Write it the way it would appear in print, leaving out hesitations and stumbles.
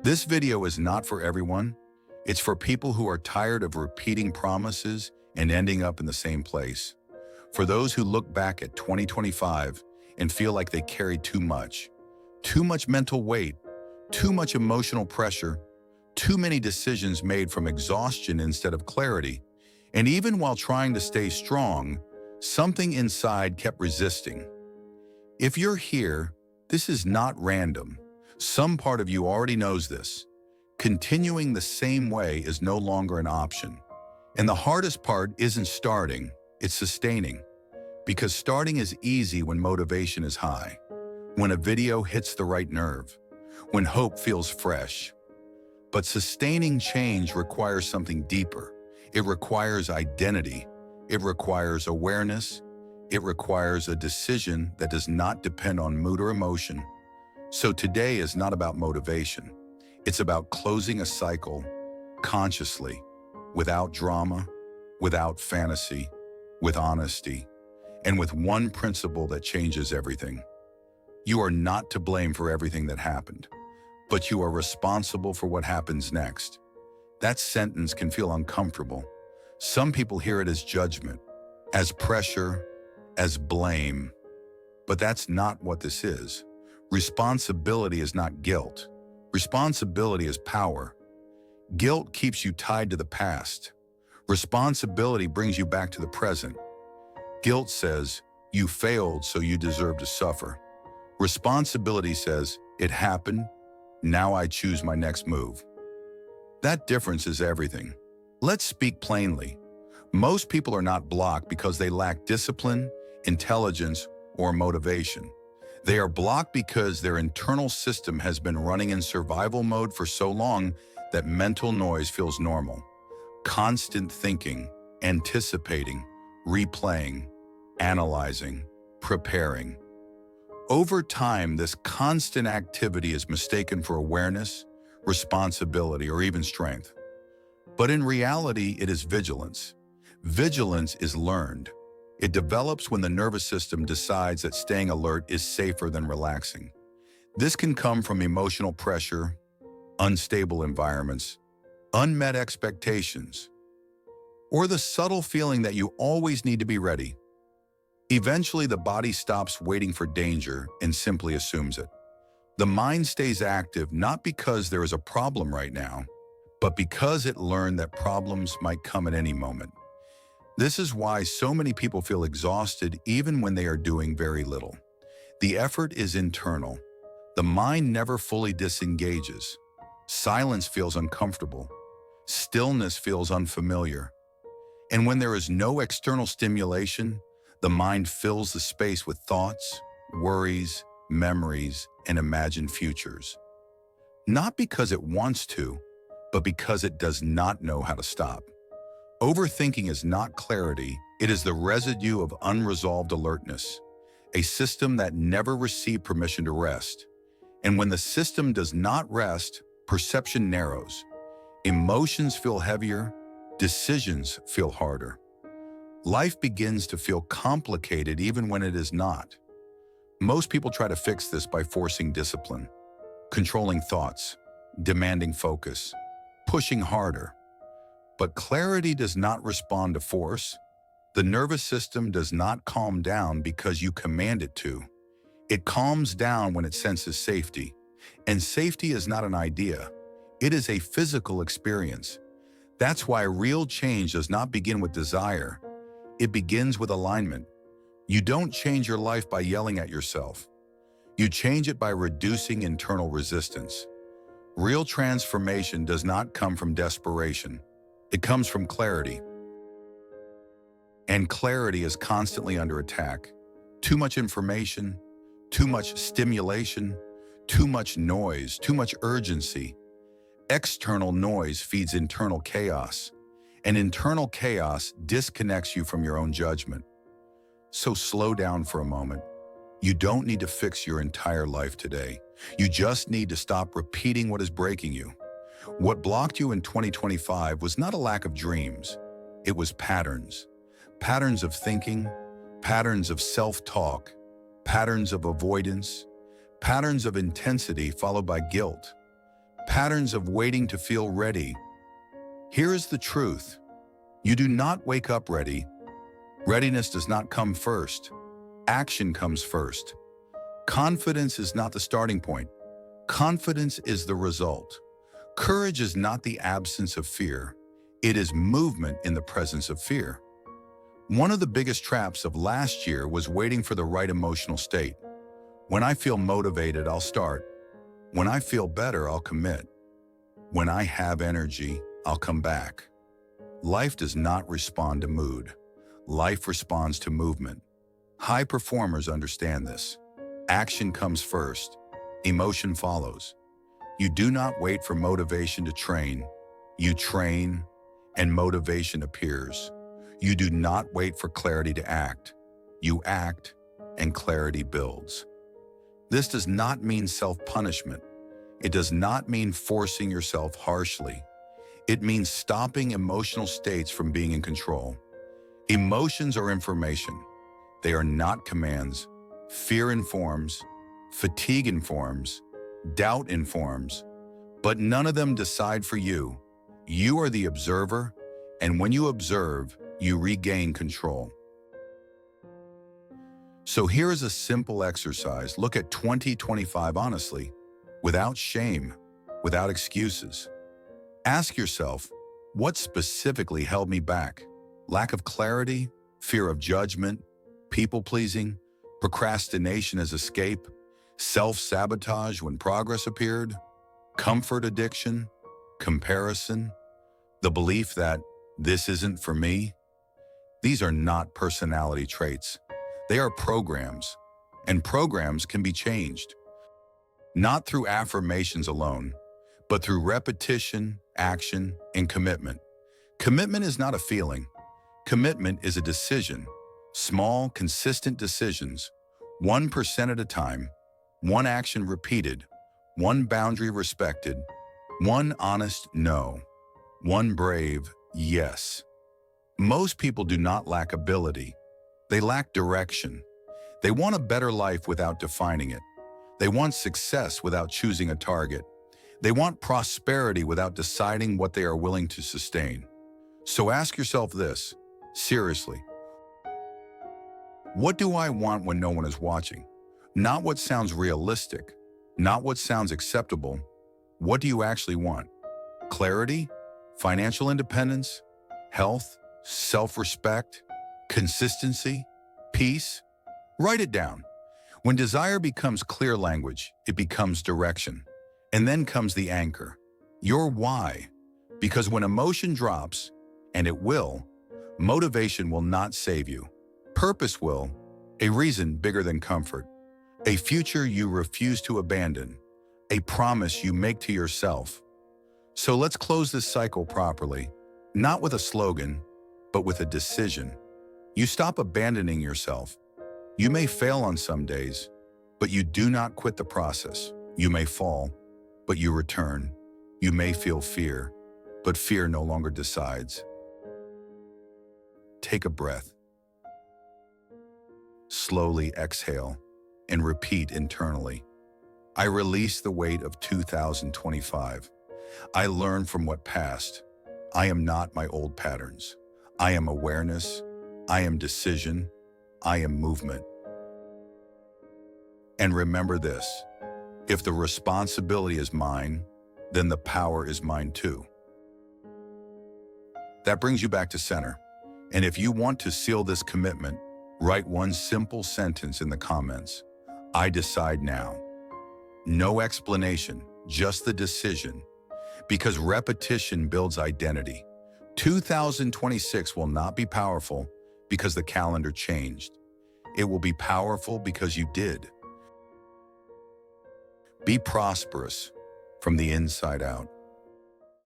This video is not for everyone. It's for people who are tired of repeating promises and ending up in the same place. For those who look back at 2025 and feel like they carried too much mental weight, too much emotional pressure, too many decisions made from exhaustion instead of clarity, and even while trying to stay strong, something inside kept resisting. If you're here, this is not random. Some part of you already knows this. Continuing the same way is no longer an option. And the hardest part isn't starting, it's sustaining. Because starting is easy when motivation is high, when a video hits the right nerve, when hope feels fresh. But sustaining change requires something deeper. It requires identity. It requires awareness. It requires a decision that does not depend on mood or emotion. So today is not about motivation. It's about closing a cycle consciously, without drama, without fantasy, with honesty, and with one principle that changes everything. You are not to blame for everything that happened, but you are responsible for what happens next. That sentence can feel uncomfortable. Some people hear it as judgment, as pressure, as blame. But that's not what this is. Responsibility is not guilt. Responsibility is power. Guilt keeps you tied to the past. Responsibility brings you back to the present. Guilt says, you failed, so you deserve to suffer. Responsibility says, it happened, now I choose my next move. That difference is everything. Let's speak plainly. Most people are not blocked because they lack discipline, intelligence, or motivation. They are blocked because their internal system has been running in survival mode for so long that mental noise feels normal. Constant thinking, anticipating, replaying, analyzing, preparing. Over time, this constant activity is mistaken for awareness, responsibility, or even strength. But in reality, it is vigilance. Vigilance is learned. It develops when the nervous system decides that staying alert is safer than relaxing. This can come from emotional pressure, unstable environments, unmet expectations, or the subtle feeling that you always need to be ready. Eventually, the body stops waiting for danger and simply assumes it. The mind stays active not because there is a problem right now, but because it learned that problems might come at any moment. This is why so many people feel exhausted even when they are doing very little. The effort is internal. The mind never fully disengages. Silence feels uncomfortable. Stillness feels unfamiliar. And when there is no external stimulation, the mind fills the space with thoughts, worries, memories, and imagined futures. Not because it wants to, but because it does not know how to stop. Overthinking is not clarity, it is the residue of unresolved alertness, a system that never received permission to rest. And when the system does not rest, perception narrows. Emotions feel heavier, decisions feel harder. Life begins to feel complicated even when it is not. Most people try to fix this by forcing discipline, controlling thoughts, demanding focus, pushing harder. But clarity does not respond to force. The nervous system does not calm down because you command it to. It calms down when it senses safety. And safety is not an idea. It is a physical experience. That's why real change does not begin with desire. It begins with alignment. You don't change your life by yelling at yourself. You change it by reducing internal resistance. Real transformation does not come from desperation. It comes from clarity. And clarity is constantly under attack. Too much information, too much stimulation, too much noise, too much urgency. External noise feeds internal chaos, and internal chaos disconnects you from your own judgment. So slow down for a moment. You don't need to fix your entire life today. You just need to stop repeating what is breaking you. What blocked you in 2025 was not a lack of dreams. It was patterns. Patterns of thinking, patterns of self-talk, patterns of avoidance, patterns of intensity followed by guilt, patterns of waiting to feel ready. Here is the truth. You do not wake up ready. Readiness does not come first. Action comes first. Confidence is not the starting point. Confidence is the result. Courage is not the absence of fear. It is movement in the presence of fear. One of the biggest traps of last year was waiting for the right emotional state. When I feel motivated, I'll start. When I feel better, I'll commit. When I have energy, I'll come back. Life does not respond to mood. Life responds to movement. High performers understand this. Action comes first. Emotion follows. You do not wait for motivation to train. You train, and motivation appears. You do not wait for clarity to act. You act, and clarity builds. This does not mean self-punishment. It does not mean forcing yourself harshly. It means stopping emotional states from being in control. Emotions are information. They are not commands. Fear informs, fatigue informs, doubt informs, but none of them decide for you. You are the observer, and when you observe, you regain control. So here is a simple exercise. Look at 2025 honestly, without shame, without excuses. Ask yourself, what specifically held me back? Lack of clarity, fear of judgment, people-pleasing, procrastination as escape, self-sabotage when progress appeared, comfort addiction, comparison, the belief that this isn't for me. These are not personality traits. They are programs, and programs can be changed. Not through affirmations alone, but through repetition, action, and commitment. Commitment is not a feeling. Commitment is a decision. Small, consistent decisions, 1% at a time, one action repeated, one boundary respected, one honest no, one brave yes. Most people do not lack ability. They lack direction. They want a better life without defining it. They want success without choosing a target. They want prosperity without deciding what they are willing to sustain. So ask yourself this, seriously. What do I want when no one is watching? Not what sounds realistic, not what sounds acceptable. What do you actually want? Clarity? Financial independence? Health? Self-respect? Consistency? Peace? Write it down. When desire becomes clear language, it becomes direction. And then comes the anchor, your why. Because when emotion drops, and it will, motivation will not save you. Purpose will, a reason bigger than comfort, a future you refuse to abandon, a promise you make to yourself. So let's close this cycle properly, not with a slogan, but with a decision. You stop abandoning yourself. You may fail on some days, but you do not quit the process. You may fall, but you return. You may feel fear, but fear no longer decides. Take a breath. Slowly exhale and repeat internally. I release the weight of 2025. I learn from what passed. I am not my old patterns. I am awareness. I am decision. I am movement. And remember this, if the responsibility is mine, then the power is mine too. That brings you back to center. And if you want to seal this commitment, write one simple sentence in the comments. I decide now. No explanation, just the decision. Because repetition builds identity. 2026 will not be powerful because the calendar changed. It will be powerful because you did. Be prosperous from the inside out.